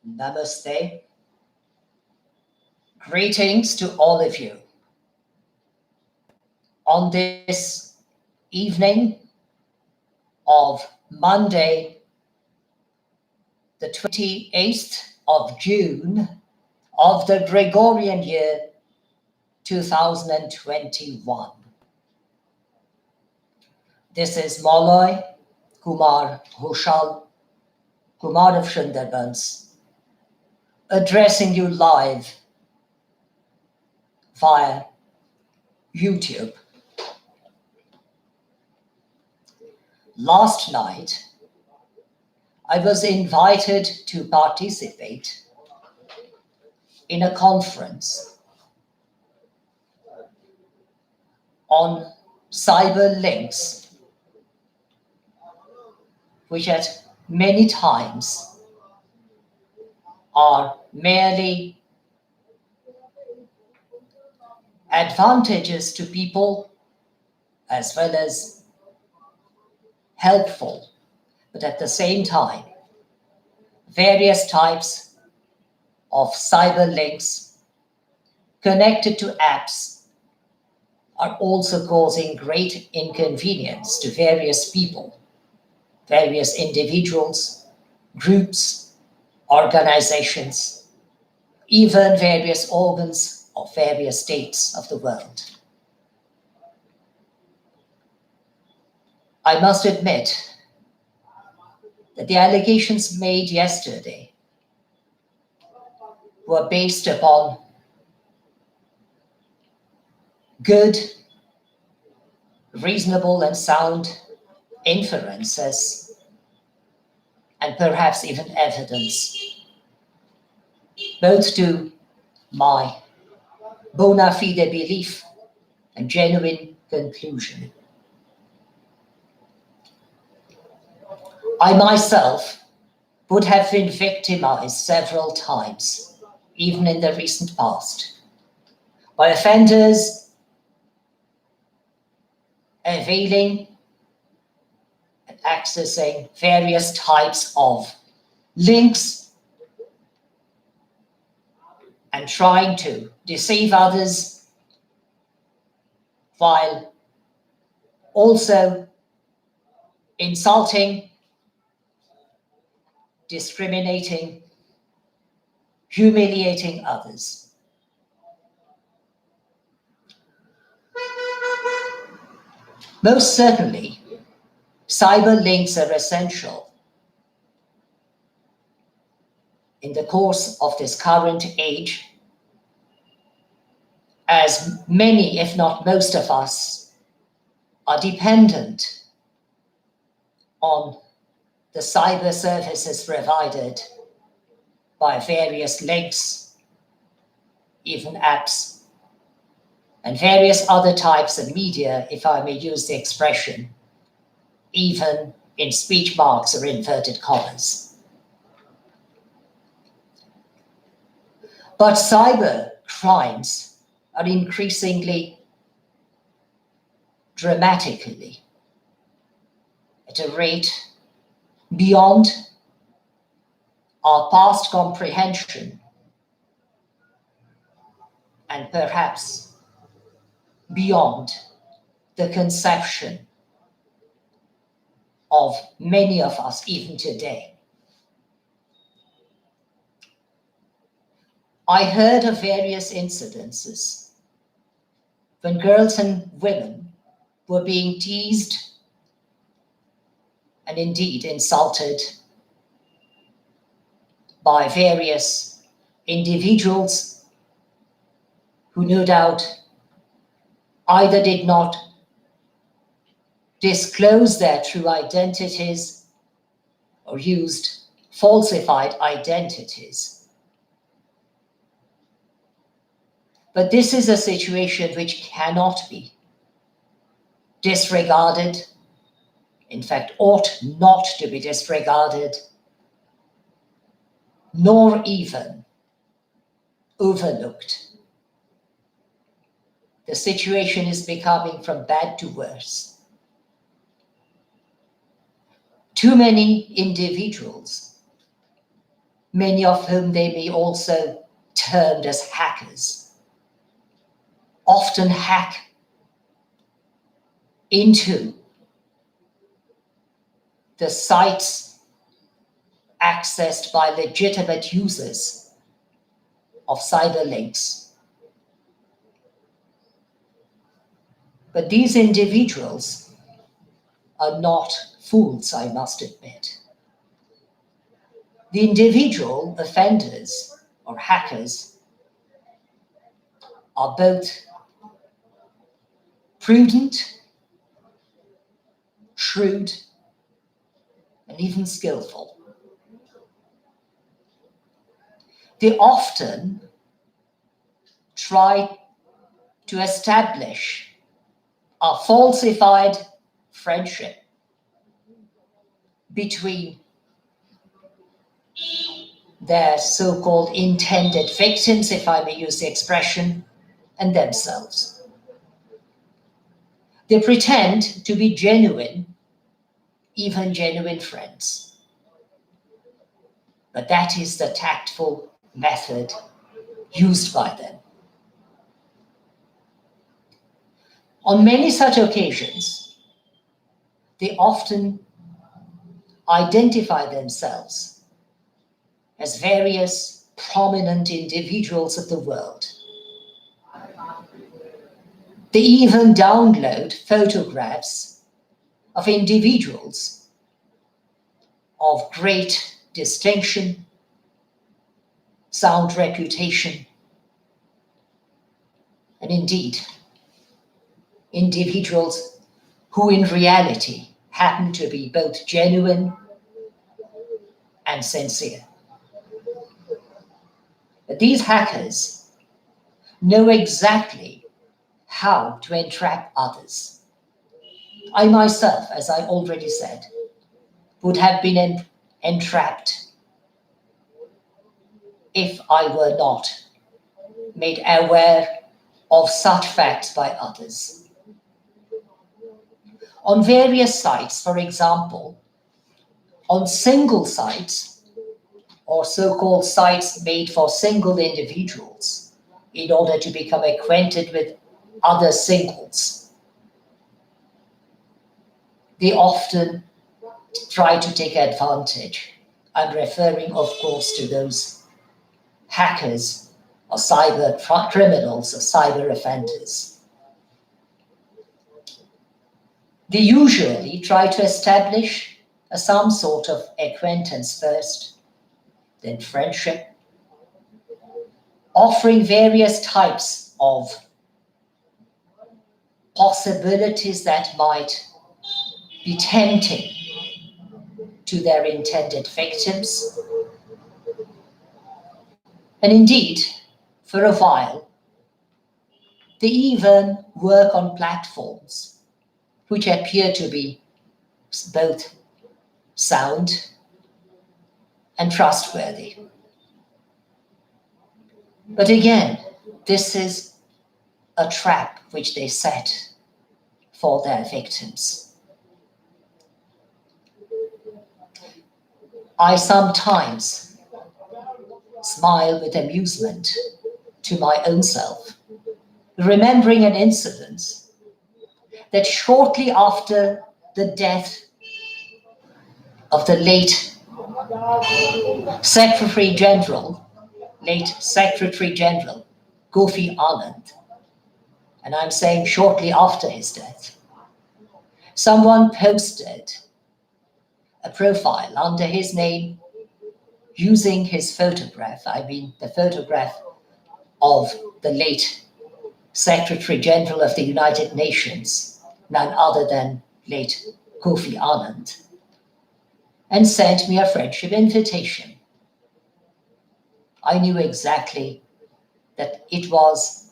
Namaste. Greetings to all of you. On this evening of Monday, the 28th of June of the Gregorian year 2021. This is Malloy Kumar Ghoshal, Kumar of Sundarbans, addressing you live via YouTube. Last night, I was invited to participate in a conference on cyber links, which at many times are merely advantages to people as well as helpful, but at the same time, various types of cyber links connected to apps are also causing great inconvenience to various people, various individuals, groups, organizations, even various organs of various states of the world. I must admit that the allegations made yesterday were based upon good, reasonable, and sound inferences, and perhaps even evidence, both to my bona fide belief and genuine conclusion. I myself would have been victimized several times, even in the recent past, by offenders availing and accessing various types of links and trying to deceive others while also insulting, discriminating, humiliating others. Most certainly, cyber links are essential in the course of this current age, as many, if not most of us, are dependent on the cyber services provided by various links, even apps, and various other types of media, if I may use the expression, even in speech marks or inverted commas. But cyber crimes are increasingly dramatically at a rate beyond our past comprehension, and perhaps beyond the conception of many of us even today. I heard of various incidences when girls and women were being teased and indeed insulted by various individuals who no doubt either did not disclose their true identities or used falsified identities. But this is a situation which cannot be disregarded, in fact, ought not to be disregarded, nor even overlooked. The situation is becoming from bad to worse. Too many individuals many of whom they may also termed as hackers, often hack into the sites accessed by legitimate users of cyber links. But these individuals are not fools, I must admit. The individual offenders or hackers are both prudent, shrewd, and even skillful. They often try to establish a falsified friendship between their so-called intended victims, if I may use the expression, and themselves. They pretend to be genuine, even genuine friends. But that is the tactful method used by them. On many such occasions, they often identify themselves as various prominent individuals of the world. They even download photographs of individuals of great distinction, sound reputation, and indeed, individuals who in reality happen to be both genuine and sincere. But these hackers know exactly how to entrap others. I myself, as I already said, would have been entrapped if I were not made aware of such facts by others. On various sites, for example, on single sites, or so-called sites made for single individuals in order to become acquainted with other singles, they often try to take advantage. I'm referring, of course, to those hackers or cyber criminals or cyber offenders. They usually try to establish some sort of acquaintance first, then friendship, offering various types of possibilities that might be tempting to their intended victims. And indeed, for a while, they even work on platforms which appear to be both sound and trustworthy. But again, this is a trap which they set for their victims. I sometimes smile with amusement to my own self, remembering an incident that shortly after the death of the late Secretary General Kofi Annan, and I'm saying shortly after his death, someone posted a profile under his name using his photograph, I mean the photograph of the late Secretary General of the United Nations, none other than late Kofi Annan, and sent me a friendship invitation. I knew exactly that it was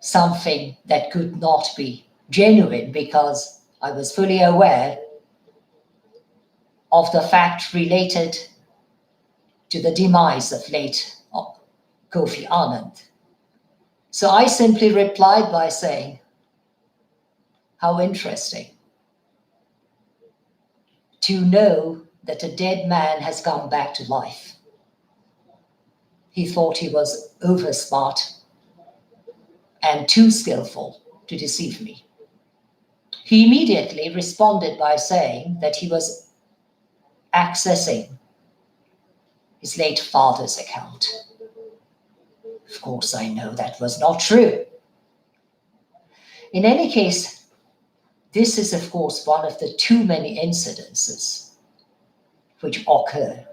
something that could not be genuine because I was fully aware of the fact related to the demise of late Kofi Annan. So I simply replied by saying, how interesting to know that a dead man has come back to life. he thought he was over smart and too skillful to deceive me. He immediately responded by saying that he was accessing his late father's account. Of course, I know that was not true. In any case, this is, of course, one of the too many incidences which occur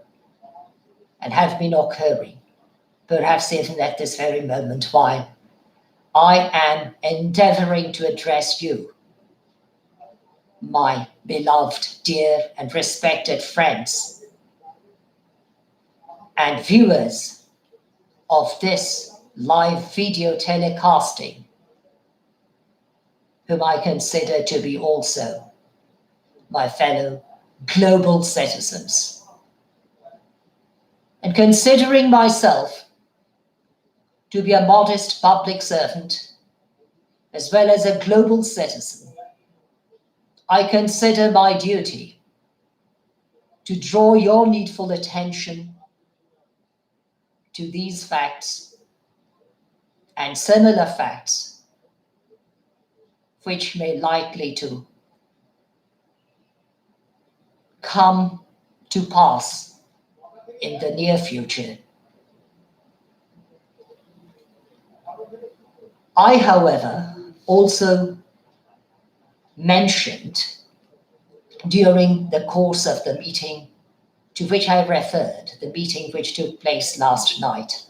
and have been occurring, perhaps even at this very moment, while I am endeavoring to address you, my beloved, dear, and respected friends and viewers of this live video telecasting, whom I consider to be also my fellow global citizens. And considering myself to be a modest public servant, as well as a global citizen, I consider my duty to draw your needful attention to these facts and similar facts which may likely to come to pass in the near future. I, however, also mentioned during the course of the meeting to which I referred, the meeting which took place last night,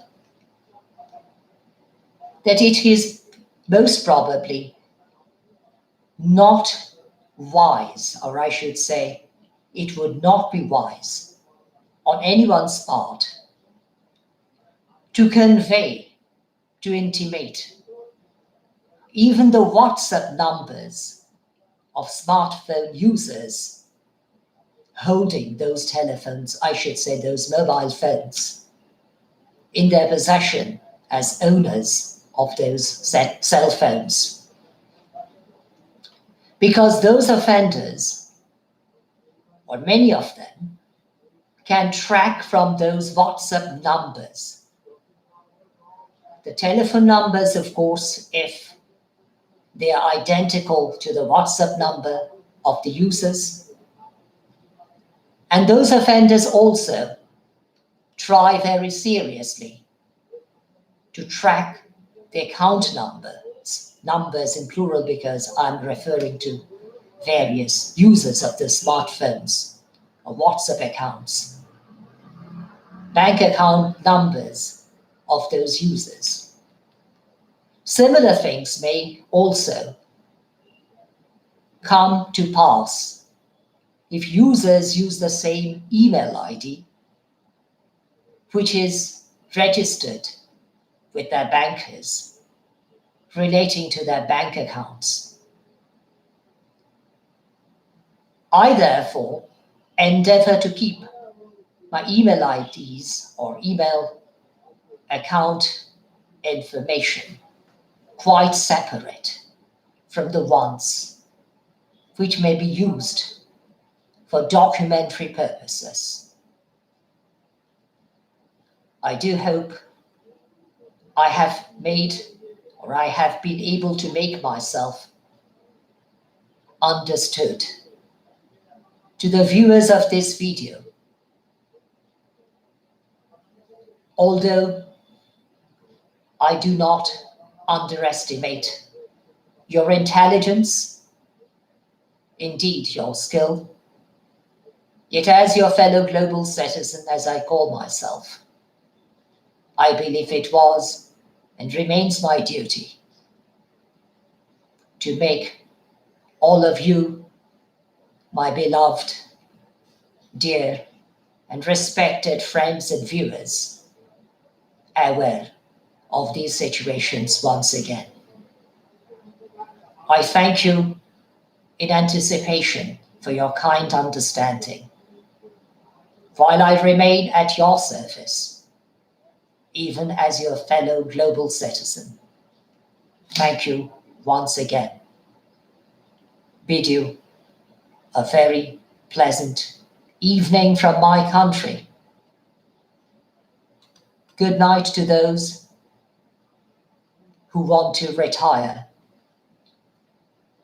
that it is most probably not wise, or I should say, it would not be wise on anyone's part to convey, to intimate even the WhatsApp numbers of smartphone users holding those telephones, I should say those mobile phones, in their possession as owners of those cell phones. Because those offenders, or many of them, can track from those WhatsApp numbers the telephone numbers, of course, if they are identical to the WhatsApp number of the users. And those offenders also try very seriously to track the account numbers in plural because I'm referring to various users of the smartphones or WhatsApp accounts, bank account numbers of those users. Similar things may also come to pass if users use the same email ID, which is registered with their bankers, relating to their bank accounts. I therefore endeavor to keep my email IDs or email account information quite separate from the ones which may be used for documentary purposes. I do hope I have made, or I have been able to make myself understood to the viewers of this video. Although I do not underestimate your intelligence, indeed your skill, yet as your fellow global citizen, as I call myself, I believe it was and remains my duty to make all of you, my beloved, dear, and respected friends and viewers, aware of these situations once again. I thank you in anticipation for your kind understanding, while I remain at your service, even as your fellow global citizen. Thank you once again. Bid you a very pleasant evening from my country. Good night to those who want to retire.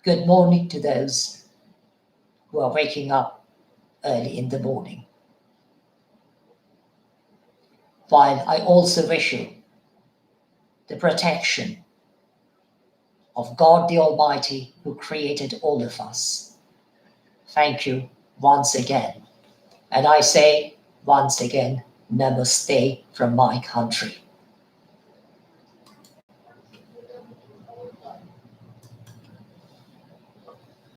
Good morning to those who are waking up early in the morning. While I also wish you the protection of God the Almighty, who created all of us. Thank you once again. And I say once again, Namaste from my country.